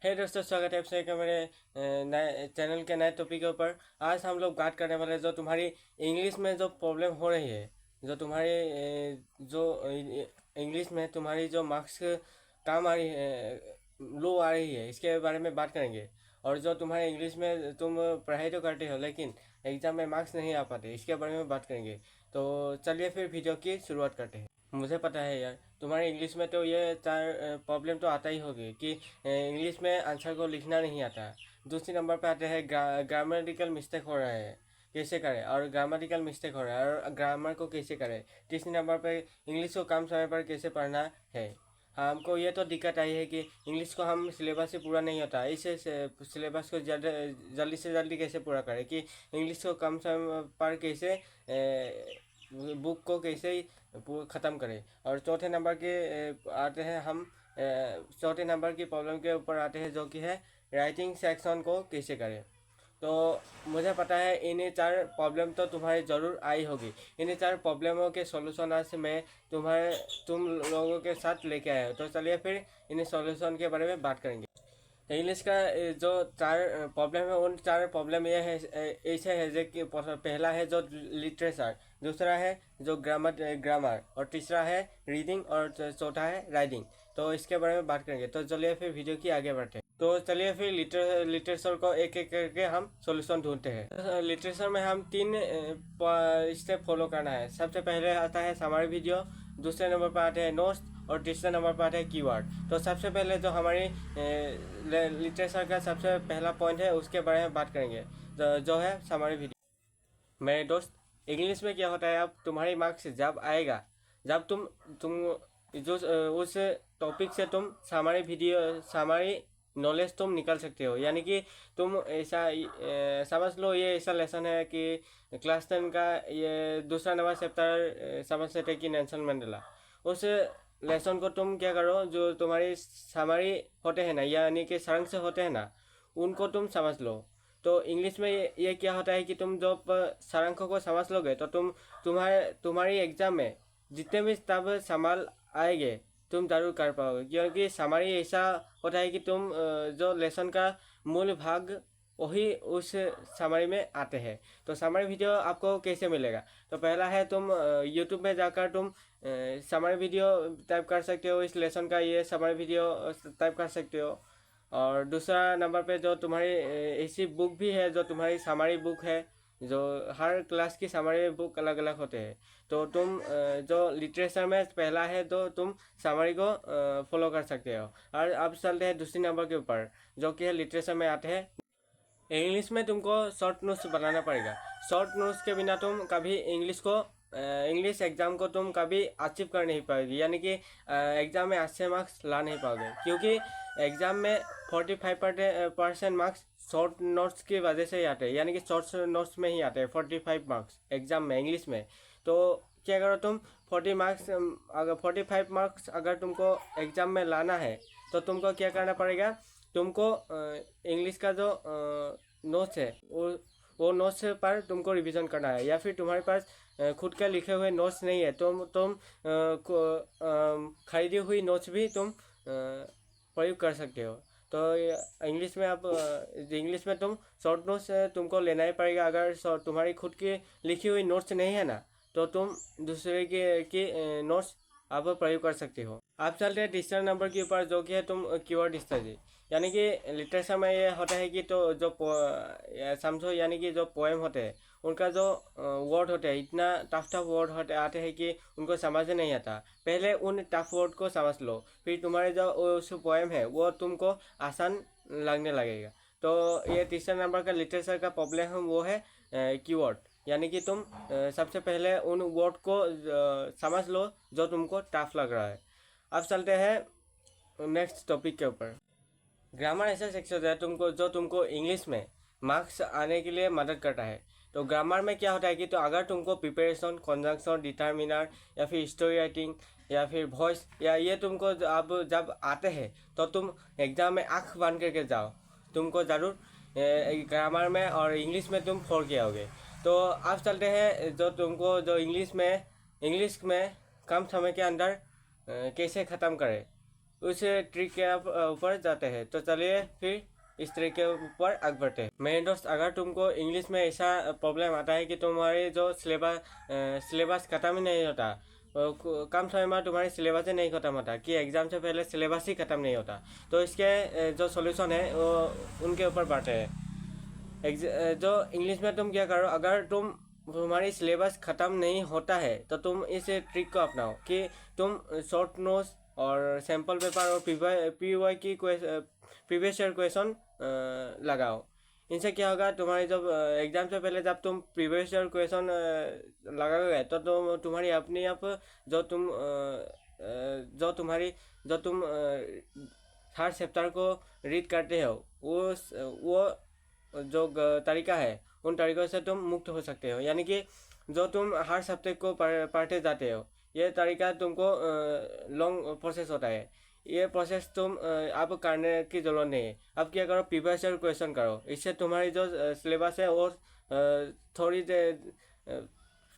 हे दोस्तों, स्वागत है आपसे मेरे नए चैनल के नए टॉपिक के ऊपर। आज हम लोग बात करने वाले जो तुम्हारी इंग्लिश में जो प्रॉब्लम हो रही है, जो तुम्हारी जो इंग्लिश में तुम्हारी जो मार्क्स कम आ रही है, लो आ रही है, इसके बारे में बात करेंगे। और जो तुम्हारे इंग्लिश में तुम पढ़ाई तो करते हो लेकिन एग्ज़ाम में मार्क्स नहीं आ पाते, इसके बारे में बात करेंगे। तो चलिए फिर वीडियो की शुरुआत करते हैं। मुझे पता है यार, तुम्हारे इंग्लिश में तो ये चार प्रॉब्लम तो आता ही होगी कि इंग्लिश में आंसर को लिखना नहीं आता। दूसरी नंबर पे आते हैं ग्रामेटिकल मिस्टेक हो रहा है, कैसे करें, और ग्रामेटिकल मिस्टेक हो रहा है और ग्रामर को कैसे करें। तीसरी नंबर पे इंग्लिश को कम समय पर कैसे पढ़ना है। हमको ये तो दिक्कत आई है कि इंग्लिश को हम सिलेबस से पूरा नहीं होता, इसे सिलेबस को जल्दी से जल्दी कैसे पूरा करें, कि इंग्लिश को कम समय पर कैसे बुक को कैसे ख़त्म करें। और चौथे नंबर के आते हैं हम चौथे नंबर की प्रॉब्लम के ऊपर आते हैं, जो कि है राइटिंग सेक्शन को कैसे करें। तो मुझे पता है इन्हें चार प्रॉब्लम तो तुम्हारी ज़रूर आई होगी। इन्हें चार प्रॉब्लमों के सॉल्यूशन आज मैं तुम लोगों के साथ लेके आया हूँ। तो चलिए फिर इन्हें सॉल्यूशन के बारे में बात करेंगे। इंग्लिश का जो चार प्रॉब्लम है, उन चार प्रॉब्लम ये है, ऐसे है जो कि पहला है जो लिटरेचर, दूसरा है जो ग्रामर, और तीसरा है रीडिंग, और चौथा है राइटिंग। तो इसके बारे में बात करेंगे। तो चलिए फिर वीडियो की आगे बढ़ते हैं। तो चलिए फिर लिटरेचर को एक एक करके हम सॉल्यूशन ढूंढते हैं। लिटरेचर में हम तीन स्टेप फॉलो करना है। सबसे पहले आता है समरी वीडियो, दूसरे नंबर पर आते हैं नोट्स, और तीसरे नंबर पर आते हैं कीवर्ड। तो सबसे पहले जो हमारी लिटरेचर का सबसे पहला पॉइंट है, उसके बारे में बात करेंगे, जो है समरी वीडियो। मेरे दोस्त, इंग्लिश में क्या होता है, अब तुम्हारी मार्क्स जब आएगा, जब तुम जो उस टॉपिक से तुम समरी नॉलेज तुम निकाल सकते हो। यानी कि तुम ऐसा समझ लो, ये ऐसा लेसन है कि क्लास 10 का ये दूसरा नंबर चैप्टर समझ सकते कि नेल्सन मंडेला। उस लेसन को तुम क्या करो, जो तुम्हारी समरी होते हैं ना, यानी कि सारांश होते हैं ना, उनको तुम समझ लो। तो इंग्लिश में ये क्या होता है कि तुम जब सारांशों को समझ लोगे तो तुम्हारी एग्जाम में जितने भी तब सवाल आएंगे तुम जरूर कर पाओगे, क्योंकि समरी ऐसा होता है कि तुम जो लेसन का मूल भाग वही उस समरी में आते हैं। तो समरी वीडियो आपको कैसे मिलेगा? तो पहला है, तुम यूट्यूब में जाकर तुम समरी वीडियो टाइप कर सकते हो, इस लेसन का ये समरी वीडियो टाइप कर सकते हो। और दूसरा नंबर पे जो तुम्हारी ऐसी बुक भी है, जो तुम्हारी समरी बुक है, जो हर क्लास की समरी बुक अलग अलग होते हैं। तो तुम जो लिटरेचर में पहला है, तो तुम समरी को फॉलो कर सकते हो। और अब चलते हैं दूसरी नंबर के ऊपर, जो कि है लिटरेचर में आते हैं। इंग्लिश में तुमको शॉर्ट नोट्स बनाना पड़ेगा। शॉर्ट नोट्स के बिना तुम कभी इंग्लिश एग्ज़ाम को तुम कभी अचीव कर नहीं पाओगे, यानी कि एग्ज़ाम में अच्छे मार्क्स ला नहीं पाओगे, क्योंकि एग्ज़ाम में 45% मार्क्स शॉर्ट नोट्स की वजह से ही आते हैं। यानी कि शॉर्ट नोट्स में ही आते हैं 45 मार्क्स एग्ज़ाम में इंग्लिश में। तो क्या करो तुम, 45 मार्क्स अगर तुमको एग्ज़ाम में लाना है, तो तुमको क्या करना पड़ेगा, तुमको इंग्लिश का जो नोट्स है, वो नोट्स पर तुमको रिवीजन करना है। या फिर तुम्हारे पास खुद के लिखे हुए नोट्स नहीं है, तुम खरीदी हुई नोट्स भी तुम प्रयोग कर सकते हो। तो इंग्लिश में तुम शॉर्ट नोट्स तुमको लेना ही पड़ेगा। अगर तुम्हारी खुद की लिखी हुई नोट्स नहीं है ना, तो तुम दूसरे की नोट्स आप प्रयोग कर सकते हो। आप चलते हैं तीसरे नंबर के ऊपर, जो कि है तुम कीवर्ड स्टडी। यानी कि लिटरेचर में ये होता है कि तो जो समझो, यानी कि जो पोएम होते हैं, उनका जो वर्ड होते हैं, इतना टफ वर्ड आते हैं कि उनको समझ नहीं आता। पहले उन टफ वर्ड को समझ लो, फिर तुम्हारे जो उस पोएम है वो तुमको आसान लगने लगेगा। तो ये तीसरे नंबर का लिटरेचर का प्रॉब्लम है, वो है कीवर्ड। यानी कि तुम सबसे पहले उन वर्ड को समझ लो जो तुमको टफ लग रहा है। अब चलते हैं नेक्स्ट टॉपिक के ऊपर। ग्रामर ऐसा सेक्शन है जो तुमको इंग्लिश में मार्क्स आने के लिए मदद करता है। तो ग्रामर में क्या होता है कि तो अगर तुमको प्रिपरेशन, कंजंक्शन, डिटर्मिनर, या फिर स्टोरी राइटिंग, या फिर वॉइस, या ये तुमको अब जब आते हैं, तो तुम एग्ज़ाम में आँख बंद करके जाओ, तुमको ज़रूर ग्रामर में और इंग्लिश में तुम फोड़ के आओगे। तो अब चलते हैं जो तुमको जो इंग्लिश में कम समय के अंदर कैसे ख़त्म करें। उस ट्रिक के ऊपर जाते हैं। तो चलिए फिर इस ट्रिक के ऊपर आगे बढ़ते हैं। मेरे दोस्त, अगर तुमको इंग्लिश में ऐसा प्रॉब्लम आता है कि तुम्हारी जो सिलेबस ख़त्म ही नहीं होता, कम समय में तुम्हारी सिलेबस ही नहीं ख़त्म होता, कि एग्ज़ाम से पहले सिलेबस ही ख़त्म नहीं होता, तो इसके जो सॉल्यूशन है वो उनके ऊपर बांटे हैं। जो इंग्लिश में तुम क्या करो, अगर तुम्हारी सिलेबस ख़त्म नहीं होता है तो तुम इस ट्रिक को अपनाओ कि तुम शॉर्ट नोट्स और सैम्पल पेपर और PY की प्रीवियस ईयर क्वेश्चन लगाओ। इनसे क्या होगा, तुम्हारे जब एग्जाम से पहले जब तुम प्रीवियस ईयर क्वेश्चन लगाओगे तो तुम्हारी अपनी आप जो तुम हर चैप्टर को रीड करते हो, वो जो तरीका है उन तरीक़ों से तुम मुक्त हो सकते हो। यानी कि जो तुम हर सब्जेक्ट को पढ़ते जाते हो, ये तरीका तुमको लॉन्ग प्रोसेस होता है। ये प्रोसेस तुम अब करने की ज़रूरत नहीं है। अब क्या करो, प्रीवियस ईयर क्वेश्चन करो। इससे तुम्हारी जो सिलेबस है वो थोड़ी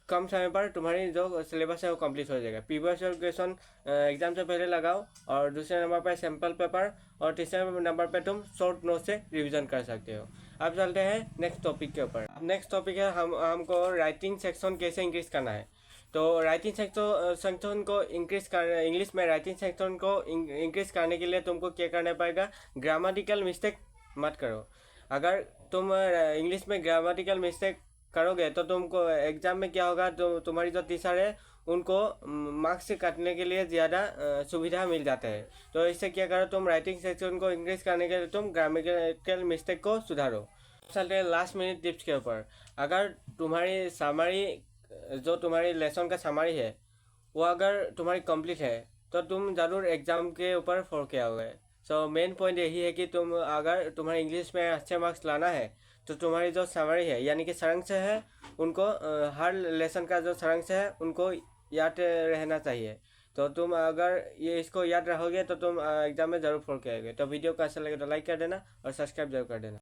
कम समय पर तुम्हारी जो सिलेबस है वो कंप्लीट हो जाएगा। प्रीवियस ईयर क्वेश्चन एग्जाम से पहले लगाओ, और दूसरे नंबर पर सैम्पल पेपर, और तीसरे नंबर पर तुम शॉर्ट नोट से रिवीजन कर सकते हो। अब चलते हैं नेक्स्ट टॉपिक के ऊपर। नेक्स्ट टॉपिक है हमको राइटिंग सेक्शन कैसे इंक्रीज करना है। तो राइटिंग सेक्शन को इंक्रीज कर इंग्लिश में राइटिंग सेक्शन को इंक्रीज करने के लिए तुमको क्या करना पड़ेगा, ग्रामेटिकल मिस्टेक मत करो। अगर तुम इंग्लिश में ग्रामेटिकल मिस्टेक करोगे तो तुमको एग्जाम में क्या होगा, तो तुम्हारी जो टीचर है उनको मार्क्स काटने के लिए ज़्यादा सुविधा मिल जाता है। तो इससे क्या करो, तुम राइटिंग सेक्शन को इंक्रीज करने के लिए तुम ग्रामेटिकल मिस्टेक को सुधारो। चलते हैं लास्ट मिनट टिप्स के ऊपर। अगर तुम्हारी समरी, जो तुम्हारी लेसन का समरी है वो अगर तुम्हारी कंप्लीट है तो तुम ज़रूर एग्ज़ाम के ऊपर फोड़ के आओगे। सो मेन पॉइंट यही है कि तुम अगर तुम्हारे इंग्लिश में अच्छे मार्क्स लाना है तो तुम्हारी जो समरी है यानी कि सारांश है, उनको हर लेसन का जो सारांश है उनको याद रहना चाहिए। तो तुम अगर ये इसको याद रखोगे तो तुम एग्जाम में ज़रूर फोड़ के आओगे। तो वीडियो को अच्छा लगे तो लाइक कर देना और सब्सक्राइब जरूर कर देना।